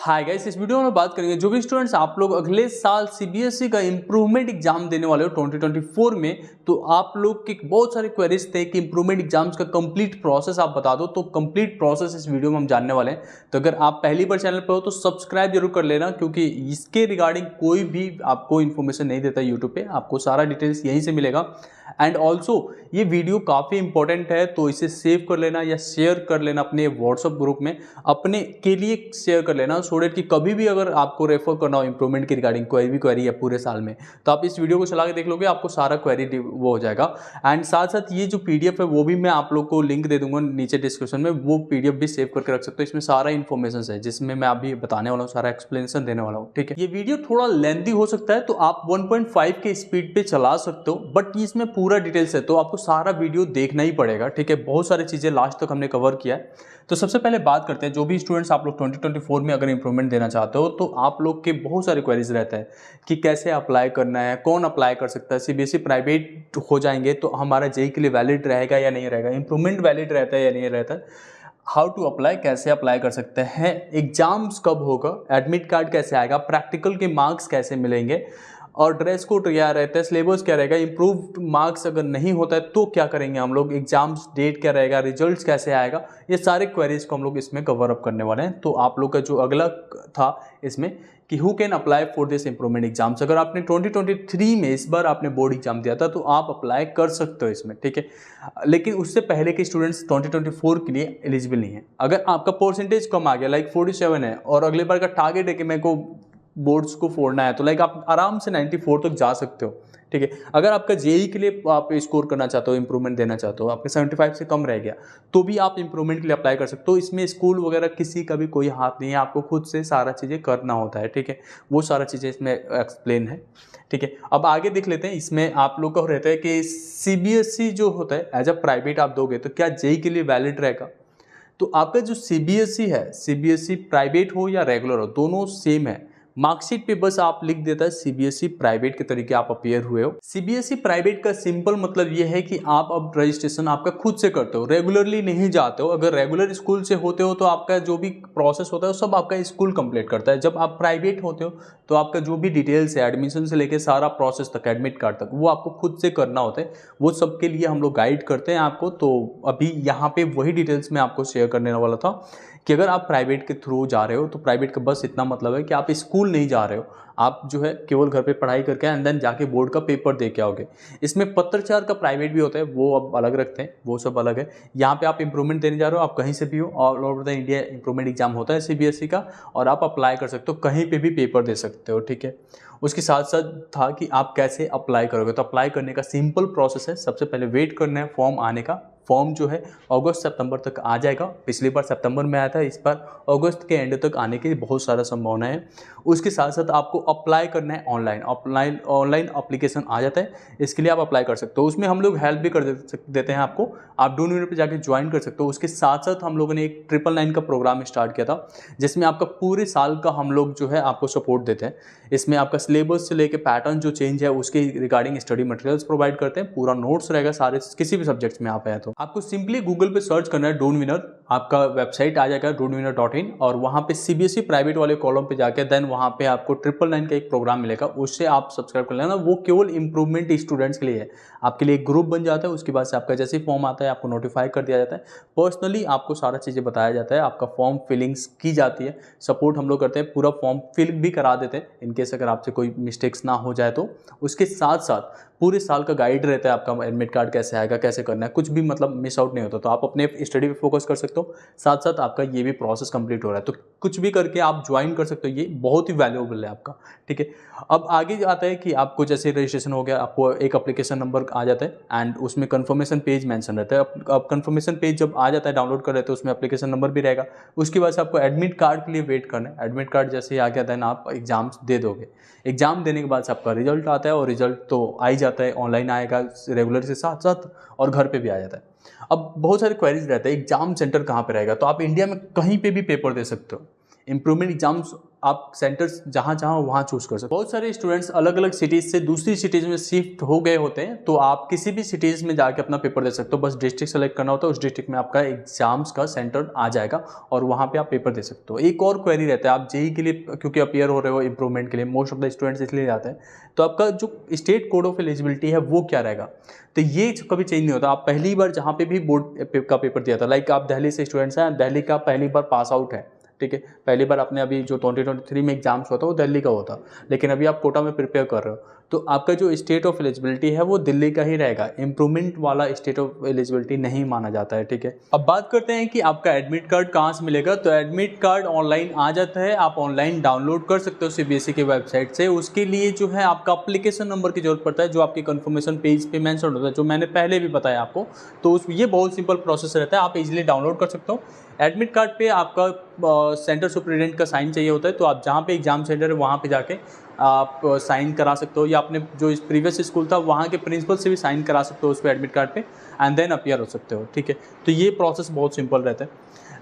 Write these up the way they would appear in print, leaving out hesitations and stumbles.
Hi guys, इस video में बात करेंगे जो भी स्टूडेंट्स आप लोग अगले साल सीबीएसई का इंप्रूवमेंट एग्जाम देने वाले हो 2024 में, तो आप लोग के बहुत सारे क्वेरीज थे कि इंप्रूवमेंट एग्जाम्स का कंप्लीट प्रोसेस आप बता दो। तो कंप्लीट प्रोसेस इस वीडियो में हम जानने वाले हैं। तो अगर आप पहली बार चैनल पर हो तो सब्सक्राइब जरूर कर लेना, क्योंकि इसके रिगार्डिंग कोई भी आपको इन्फॉर्मेशन नहीं देता यूट्यूब पे, आपको सारा डिटेल्स यहीं से मिलेगा। एंड ऑल्सो ये वीडियो काफ़ी इंपॉर्टेंट है, तो इसे सेव कर लेना या शेयर कर लेना अपने व्हाट्सएप ग्रुप में, अपने के लिए शेयर कर लेना, सो डेट कि कभी भी अगर आपको रेफर करना हो इंप्रूवमेंट की रिगार्डिंग कोई भी क्वेरी है पूरे साल में, तो आप इस वीडियो को चला के देख लोगे, आपको सारा क्वेरी वो हो जाएगा। एंड साथ साथ ये जो पीडीएफ है वो भी मैं आप लोग को लिंक दे दूंगा नीचे डिस्क्रिप्शन में, वो पीडीएफ भी सेव करके रख सकते हो। इसमें सारा इन्फॉर्मेशन है जिसमें मैं अभी बताने वाला हूँ, सारा एक्सप्लेनेशन देने वाला हूँ। ठीक है, ये वीडियो थोड़ा लेंथी हो सकता है, तो आप 1.5 के स्पीड पे चला सकते हो, बट इसमें पूरा डिटेल्स है तो आपको सारा वीडियो देखना ही पड़ेगा। ठीक है, बहुत सारी चीज़ें लास्ट तक हमने कवर किया है। तो सबसे पहले बात करते हैं, जो भी स्टूडेंट्स आप लोग 2024 में अगर इंप्रूवमेंट देना चाहते हो, तो आप लोग के बहुत सारे क्वेरीज रहते हैं कि कैसे अप्लाई करना है, कौन अप्लाई कर सकता है, सीबीएसई प्राइवेट हो जाएंगे तो हमारा जेई के लिए वैलिड रहेगा या नहीं रहेगा, इंप्रूवमेंट वैलिड रहता है या नहीं रहता है, हाउ टू अप्लाई, कैसे अप्लाई कर सकते हैं, एग्जाम्स कब होगा, एडमिट कार्ड कैसे आएगा, प्रैक्टिकल के मार्क्स कैसे मिलेंगे, और ड्रेस कोड क्या रहता है, सिलेबस क्या रहेगा, इंप्रूव्ड मार्क्स अगर नहीं होता है तो क्या करेंगे हम लोग, एग्जाम्स डेट क्या रहेगा, रिजल्ट्स कैसे आएगा, ये सारे क्वेरीज को हम लोग इसमें कवर अप करने वाले हैं। तो आप लोग का जो अगला था इसमें कि who can apply for this improvement exams, अगर आपने 2023 में इस बार आपने बोर्ड एग्जाम दिया था तो आप अप्लाई कर सकते हो इसमें। ठीक है, लेकिन उससे पहले के स्टूडेंट्स 2024 के लिए एलिजिबल नहीं है। अगर आपका परसेंटेज कम आ गया, लाइक 47 है, और अगले बार का टारगेट है कि मेरे को बोर्ड्स को फोड़ना है, तो लाइक आप आराम से 94 तक जा सकते हो। ठीक है, अगर आपका जेई के लिए आप स्कोर करना चाहते हो, इंप्रूवमेंट देना चाहते हो, आपके 75 से कम रह गया, तो भी आप इंप्रूवमेंट के लिए अप्लाई कर सकते हो। इसमें स्कूल वगैरह किसी का भी कोई हाथ नहीं है, आपको खुद से सारा चीज़ें करना होता है। ठीक है, वो सारा चीज़ें इसमें एक्सप्लेन है। ठीक है, अब आगे देख लेते हैं। इसमें आप लोग का रहता है कि सीबीएसई जो होता है एज अ प्राइवेट आप दोगे तो क्या जेई के लिए वैलिड रहेगा। तो आपका जो सीबीएसई है, सीबीएसई प्राइवेट हो या रेगुलर हो, दोनों सेम है। मार्कशीट पे बस आप लिख देता है सीबीएसई प्राइवेट के तरीके आप अपियर हुए हो। सीबीएसई प्राइवेट का सिंपल मतलब ये है कि आप अब रजिस्ट्रेशन आपका खुद से करते हो, रेगुलरली नहीं जाते हो। अगर रेगुलर स्कूल से होते हो तो आपका जो भी प्रोसेस होता है सब आपका स्कूल कंप्लीट करता है। जब आप प्राइवेट होते हो तो आपका जो भी डिटेल्स है, एडमिशन से लेकर सारा प्रोसेस तक, एडमिट कार्ड तक, वो आपको खुद से करना होता है। वो सबके लिए हम लोग गाइड करते हैं आपको। तो अभी यहाँ पे वही डिटेल्स मैं आपको शेयर करने वाला था कि अगर आप प्राइवेट के थ्रू जा रहे हो तो प्राइवेट का बस इतना मतलब है कि आप स्कूल नहीं जा रहे हो, आप जो है केवल घर पे पढ़ाई करके एंड देन जाके बोर्ड का पेपर दे के आओगे। इसमें पत्राचार का प्राइवेट भी होता है, वो अब अलग रखते हैं, वो सब अलग है। यहाँ पे आप इंप्रूवमेंट देने जा रहे हो, आप कहीं से भी हो, all over the India improvement exam होता है सीबीएसई का, और आप अप्लाई कर सकते हो, कहीं पे भी पेपर दे सकते हो। ठीक है, उसके साथ साथ था कि आप कैसे अप्लाई करोगे। तो अप्लाई करने का सिंपल प्रोसेस है, सबसे पहले वेट करना है फॉर्म आने का। फॉर्म जो है अगस्त सितंबर तक आ जाएगा। पिछली बार सितंबर में आया था, इस बार अगस्त के एंड तक आने की बहुत सारा संभावना है। उसके साथ साथ आपको अप्लाई करना है ऑनलाइन ऑनलाइन अप्लीकेशन आ जाता है, इसके लिए आप अप्लाई कर सकते हो। उसमें हम लोग हेल्प भी कर देते हैं आपको, आप डून यूनिट पर जाकर ज्वाइन कर सकते हो। उसके साथ साथ हम लोगों ने एक 999 का प्रोग्राम स्टार्ट किया था, जिसमें आपका पूरे साल का हम लोग जो है आपको सपोर्ट देते हैं। इसमें आपका सिलेबस से लेकर पैटर्न जो चेंज है उसके रिगार्डिंग स्टडी मटेरियल्स प्रोवाइड करते हैं, पूरा नोट्स रहेगा सारे, किसी भी सब्जेक्ट्स में आप आए तो आपको सिंपली गूगल पे सर्च करना है डून विनर, आपका वेबसाइट आ जाएगा doonwinner.in, और वहाँ पे सीबीएसई प्राइवेट वाले कॉलम पे जाके देन वहाँ पे आपको 999 का एक प्रोग्राम मिलेगा, उससे आप सब्सक्राइब कर लेना। वो केवल इंप्रूवमेंट स्टूडेंट्स के लिए है, आपके लिए एक ग्रुप बन जाता है। उसके बाद से आपका जैसे फॉर्म आता है आपको नोटिफाई कर दिया जाता है, पर्सनली आपको सारा चीज़ें बताया जाता है, आपका फॉर्म फिलिंग्स की जाती है, सपोर्ट हम लोग करते हैं, पूरा फॉर्म फिल भी करा देते हैं इनकेस अगर आपसे कोई मिस्टेक्स ना हो जाए तो। उसके साथ साथ पूरे साल का गाइड रहता है, आपका एडमिट कार्ड कैसे आएगा, कैसे करना है, कुछ भी मतलब मिस आउट नहीं होता। तो आप अपने स्टडी पे फोकस कर सकते हो, साथ साथ आपका ये भी प्रोसेस कंप्लीट हो रहा है, तो कुछ भी करके आप ज्वाइन कर सकते हो, ये बहुत ही वैल्यूएबल है आपका। ठीक है, अब आगे आता है कि आपको जैसे रजिस्ट्रेशन हो गया, आपको एक एप्लीकेशन नंबर आ जाता है एंड उसमें कन्फर्मेशन पेज मेंशन रहता है। अब कन्फर्मेशन पेज जब आ जाता है, डाउनलोड कर लेते हो, उसमें एप्लीकेशन नंबर भी रहेगा। उसके बाद से आपको एडमिट कार्ड के लिए वेट करना है। एडमिट कार्ड जैसे ही आ गया देन आप एग्जाम्स दे दोगे। एग्जाम देने के बाद से आपका रिजल्ट आता है, और रिजल्ट तो आ ही जाता है, ऑनलाइन आएगा रेगुलर से साथ साथ, और घर पे भी आ जाता है। अब बहुत सारे क्वेरीज रहते हैं, एग्जाम सेंटर कहाँ पे रहेगा, तो आप इंडिया में कहीं पे भी पेपर दे सकते हो। इम्प्रूवमेंट एग्जाम्स आप सेंटर्स जहाँ चाहो वहाँ चूज कर सकते हो। बहुत सारे स्टूडेंट्स अलग अलग सिटीज़ से दूसरी सिटीज़ में शिफ्ट हो गए होते हैं, तो आप किसी भी सिटीज़ में जाके अपना पेपर दे सकते हो। बस डिस्ट्रिक्ट सेलेक्ट करना होता है, उस डिस्ट्रिक्ट में आपका एग्जाम्स का सेंटर आ जाएगा और वहाँ पे आप पेपर दे सकते हो। एक और क्वेरी रहता है, आप जेई के लिए क्योंकि अपियर हो रहे हो इम्प्रूवमेंट के लिए, मोस्ट ऑफ द स्टूडेंट्स इसलिए जाते हैं, तो आपका जो स्टेट कोड ऑफ एलिजिबिलिटी है वो क्या रहेगा, तो ये कभी चेंज नहीं होता। आप पहली बार जहाँ पे भी बोर्ड का पेपर दिया था, लाइक आप दिल्ली से स्टूडेंट्स हैं, दिल्ली का पहली बार पास आउट है, ठीक है, पहली बार आपने अभी जो 2023 में एग्जाम्स होता है वो दिल्ली का होता, लेकिन अभी आप कोटा में प्रिपेयर कर रहे हो, तो आपका जो स्टेट ऑफ एलिजिबिलिटी है वो दिल्ली का ही रहेगा, इम्प्रूवमेंट वाला स्टेट ऑफ एलिजिबिलिटी नहीं माना जाता है, ठीक है। अब बात करते हैं कि आपका एडमिट कार्ड कहाँ से मिलेगा। तो एडमिट कार्ड ऑनलाइन आ जाता है, आप ऑनलाइन डाउनलोड कर सकते हो सीबीएसई की वेबसाइट से। उसके लिए जो है आपका अप्लीकेशन नंबर की जरूरत पड़ता है, जो आपकी कन्फर्मेशन पेज पे मेंशन होता है, जो मैंने पहले भी बताया आपको। तो ये बहुत सिंपल प्रोसेस रहता है, आप इजीली डाउनलोड कर सकते हो। एडमिट कार्ड पे आपका सेंटर सुपरिटेंडेंट का साइन चाहिए होता है, तो आप जहाँ पे एग्जाम सेंटर है वहाँ पे जाके आप साइन करा सकते हो, या अपने जो इस प्रीवियस स्कूल था वहाँ के प्रिंसिपल से भी साइन करा सकते हो उस पर एडमिट कार्ड पे, एंड देन अपीयर हो सकते हो, ठीक है। तो ये प्रोसेस बहुत सिंपल रहता है।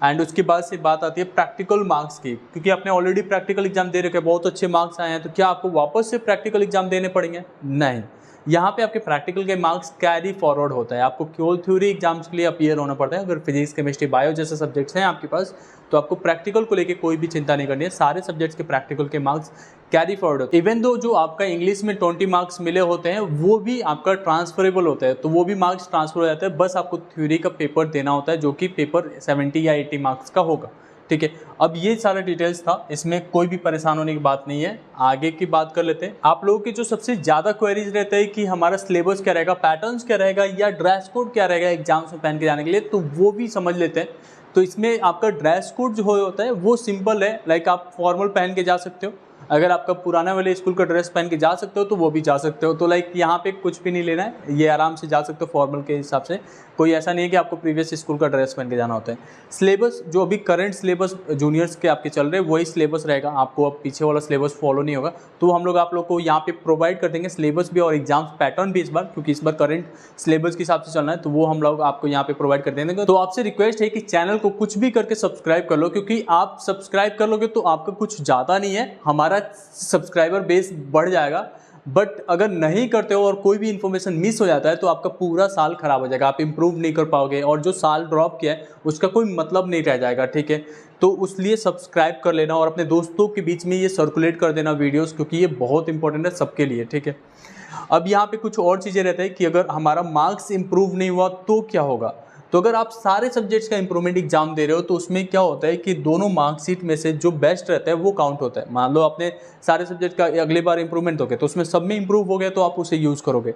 एंड उसके बाद से बात आती है प्रैक्टिकल मार्क्स की, क्योंकि आपने ऑलरेडी प्रैक्टिकल एग्जाम दे रखे, बहुत अच्छे मार्क्स आए हैं, तो क्या आपको वापस से प्रैक्टिकल एग्जाम देने पड़ेंगे? नहीं, यहाँ पे आपके प्रैक्टिकल के मार्क्स कैरी फॉरवर्ड होता है। आपको केवल थ्योरी एग्जाम्स के लिए अपीयर होना पड़ता है। अगर फिजिक्स, केमिस्ट्री, बायो जैसे सब्जेक्ट्स हैं आपके पास, तो आपको प्रैक्टिकल को लेके कोई भी चिंता नहीं करनी है। सारे सब्जेक्ट्स के प्रैक्टिकल के मार्क्स कैरी फॉरवर्ड होते हैं। इवन दो जो आपका इंग्लिश में 20 मार्क्स मिले होते हैं वो भी आपका ट्रांसफरेबल होता है, तो वो भी मार्क्स ट्रांसफर हो जाते हैं। बस आपको थ्योरी का पेपर देना होता है, जो कि पेपर 70 या 80 मार्क्स का होगा, ठीक है। अब ये सारा डिटेल्स था, इसमें कोई भी परेशान होने की बात नहीं है। आगे की बात कर लेते हैं। आप लोगों की जो सबसे ज़्यादा क्वेरीज रहते हैं कि हमारा सिलेबस क्या रहेगा, पैटर्न्स क्या रहेगा, या ड्रेस कोड क्या रहेगा एग्जाम्स में पहन के जाने के लिए, तो वो भी समझ लेते हैं। तो इसमें आपका ड्रेस कोड जो होता है वो सिंपल है, लाइक आप फॉर्मल पहन के जा सकते हो। अगर आपका पुराना वाले स्कूल का ड्रेस पहन के जा सकते हो तो वो भी जा सकते हो। तो लाइक यहाँ पे कुछ भी नहीं लेना है, ये आराम से जा सकते हो फॉर्मल के हिसाब से। कोई ऐसा नहीं है कि आपको प्रीवियस स्कूल का ड्रेस पहन के जाना होता है। सिलेबस जो अभी करंट सिलेबस जूनियर्स के आपके चल रहे हैं वही सिलेबस रहेगा, आपको अब पीछे वाला सिलेबस फॉलो नहीं होगा। तो हम लोग आप लोग को यहाँ पे प्रोवाइड कर देंगे सिलेबस भी और एग्जाम पैटर्न भी इस बार, क्योंकि इस बार करंट सिलेबस के हिसाब से चलना है, तो वो हम लोग आपको यहाँ पे प्रोवाइड कर देंगे। तो आपसे रिक्वेस्ट है कि चैनल को कुछ भी करके सब्सक्राइब कर लो, क्योंकि आप सब्सक्राइब कर लोगे तो आपका कुछ ज़्यादा नहीं है, हमारा सब्सक्राइबर बेस बढ़ जाएगा। बट अगर नहीं करते हो और कोई भी इन्फॉर्मेशन मिस हो जाता है तो आपका पूरा साल खराब हो जाएगा, आप इंप्रूव नहीं कर पाओगे, और जो साल ड्रॉप किया है उसका कोई मतलब नहीं रह जाएगा, ठीक है। तो उसलिए सब्सक्राइब कर लेना और अपने दोस्तों के बीच में ये सर्कुलेट कर देना वीडियोस, क्योंकि ये बहुत इंपॉर्टेंट है सबके लिए, ठीक है। अब यहाँ पे कुछ और चीज़ें रहता है कि अगर हमारा मार्क्स इंप्रूव नहीं हुआ तो क्या होगा। तो अगर आप सारे सब्जेक्ट्स का इंप्रूवमेंट एग्जाम दे रहे हो तो उसमें क्या होता है कि दोनों मार्कशीट में से जो बेस्ट रहता है वो काउंट होता है। मान लो आपने सारे सब्जेक्ट का अगली बार इंप्रूवमेंट हो गया तो उसमें सब में इंप्रूव हो गया तो आप उसे यूज़ करोगे।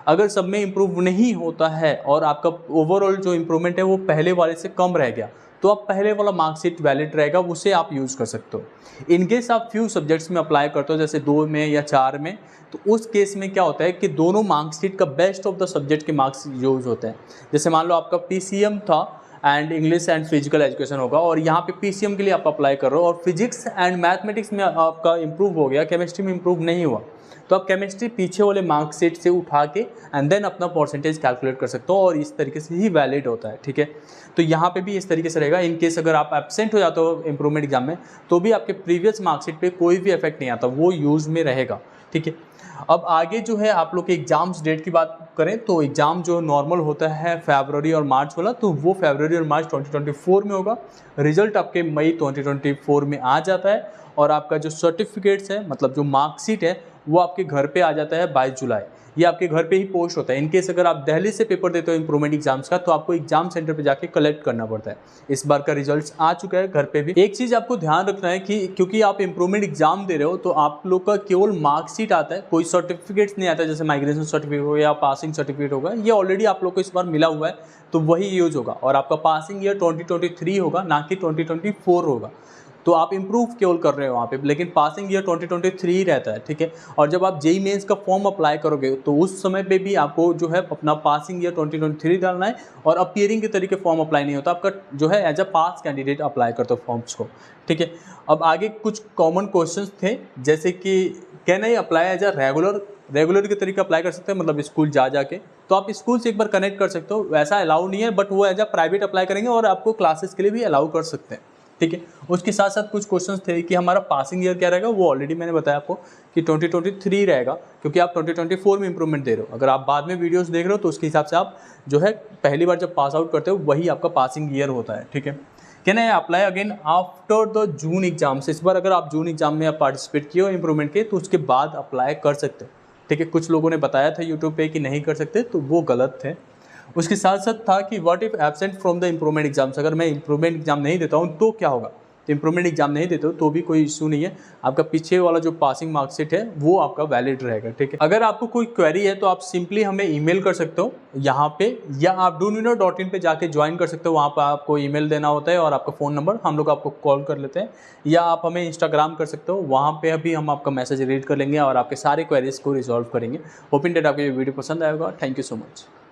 अगर सब में इंप्रूव नहीं होता है और आपका ओवरऑल जो इंप्रूवमेंट है वो पहले वाले से कम रह गया, तो आप पहले वाला मार्कशीट वैलिड रहेगा, उसे आप यूज़ कर सकते हो। इनकेस आप फ्यू सब्जेक्ट्स में अप्लाई करते हो, जैसे 2 में या 4 में, तो उस केस में क्या होता है कि दोनों मार्कशीट का बेस्ट ऑफ द सब्जेक्ट के मार्क्स यूज़ होते हैं। जैसे मान लो आपका पीसीएम था and English and physical education होगा, और यहाँ पे पीसीएम के लिए आप अप्लाई कर रहे हो और फिजिक्स एंड मैथमेटिक्स में आपका इंप्रूव हो गया, केमिस्ट्री में इंप्रूव नहीं हुआ, तो आप केमिस्ट्री पीछे वाले मार्कशीट से उठा के एंड देन अपना परसेंटेज कैलकुलेट कर सकते हो, और इस तरीके से ही वैलिड होता है, ठीक है। तो यहाँ पे भी इस तरीके से रहेगा। इन केस अगर आप एब्सेंट हो जाते हो इंप्रूवमेंट एग्जाम में तो भी आपके प्रीवियस मार्कशीट पे कोई भी इफेक्ट नहीं आता, वो यूज़ में रहेगा, ठीक है। अब आगे जो है आप लोग के एग्जाम्स डेट की बात करें तो एग्ज़ाम जो नॉर्मल होता है फरवरी और मार्च वाला, तो वो फरवरी और मार्च 2024 में होगा। रिजल्ट आपके मई 2024 में आ जाता है, और आपका जो सर्टिफिकेट्स है, मतलब जो मार्कशीट है, वो आपके घर पे आ जाता है 22 जुलाई। ये आपके घर पे ही पोस्ट होता है। इनकेस अगर आप दिल्ली से पेपर देते हो इंप्रूवमेंट एग्जाम्स का, तो आपको एग्जाम सेंटर पे जाके कलेक्ट करना पड़ता है। इस बार का रिजल्ट्स आ चुका है घर पे भी। एक चीज़ आपको ध्यान रखना है कि क्योंकि आप इंप्रूवमेंट एग्जाम दे रहे हो तो आप लोग का केवल मार्कशीट आता है, कोई सर्टिफिकेट्स नहीं आता, जैसे माइग्रेशन सर्टिफिकेट हो या पासिंग सर्टिफिकेट होगा, ये ऑलरेडी आप लोग को इस बार मिला हुआ है, तो वही यूज होगा। और आपका पासिंग ईयर 2023 होगा, ना कि 2024 होगा। तो आप इंप्रूव केवल कर रहे हो वहाँ पे, लेकिन पासिंग ईयर 2023 रहता है, ठीक है। और जब आप जेईई मेंस का फॉर्म अप्लाई करोगे तो उस समय पे भी आपको जो है अपना पासिंग ईयर 2023 डालना है, और अपीयरिंग के तरीके फॉर्म अप्लाई नहीं होता, आपका जो है as a pass candidate apply करते हो फॉर्म्स को, ठीक है। अब आगे कुछ कॉमन क्वेश्चंस थे, जैसे कि can I apply as a regular के तरीके अप्लाई कर सकते हैं, मतलब स्कूल जा जाके, तो आप स्कूल से एक बार कनेक्ट कर सकते हो, वैसा अलाउ नहीं है, बट वो एज अ प्राइवेट अप्लाई करेंगे और आपको क्लासेस के लिए भी अलाउ कर सकते हैं, ठीक है। उसके साथ साथ कुछ क्वेश्चंस थे कि हमारा पासिंग ईयर क्या रहेगा, वो ऑलरेडी मैंने बताया आपको कि 2023 रहेगा, क्योंकि आप 2024 में इंप्रूवमेंट दे रहे हो। अगर आप बाद में वीडियोस देख रहे हो तो उसके हिसाब से आप जो है पहली बार जब पास आउट करते हो वही आपका पासिंग ईयर होता है, ठीक है। Can I apply again after the June exam से, इस बार अगर आप जून एग्जाम में आप पार्टिसिपेट किए हो इंप्रूवमेंट के तो उसके बाद अप्लाई कर सकते हो, ठीक है। कुछ लोगों ने बताया था यूट्यूब पे कि नहीं कर सकते, तो वो गलत थे। उसके साथ साथ था कि what if absent from the improvement exams, अगर मैं इंप्रूवमेंट एग्जाम नहीं देता हूँ तो क्या होगा। तो इंप्रूवमेंट एग्जाम नहीं देते हो तो भी कोई इशू नहीं है, आपका पीछे वाला जो पासिंग मार्कशीट है वो आपका वैलिड रहेगा, ठीक है। अगर आपको कोई क्वेरी है तो आप सिंपली हमें ईमेल कर सकते हो यहाँ पे, या आप donuino.in पे जाके ज्वाइन कर सकते हो। वहाँ पर आपको ईमेल देना होता है और आपका फ़ोन नंबर, हम लोग आपको कॉल कर लेते हैं, या आप हमें इंस्टाग्राम कर सकते हो, वहाँ पे अभी हम आपका मैसेज रीड कर लेंगे और आपके सारे क्वेरीज को रिजॉल्व करेंगे। होपिंग डेट आपको ये वीडियो पसंद आएगा। Thank you so much.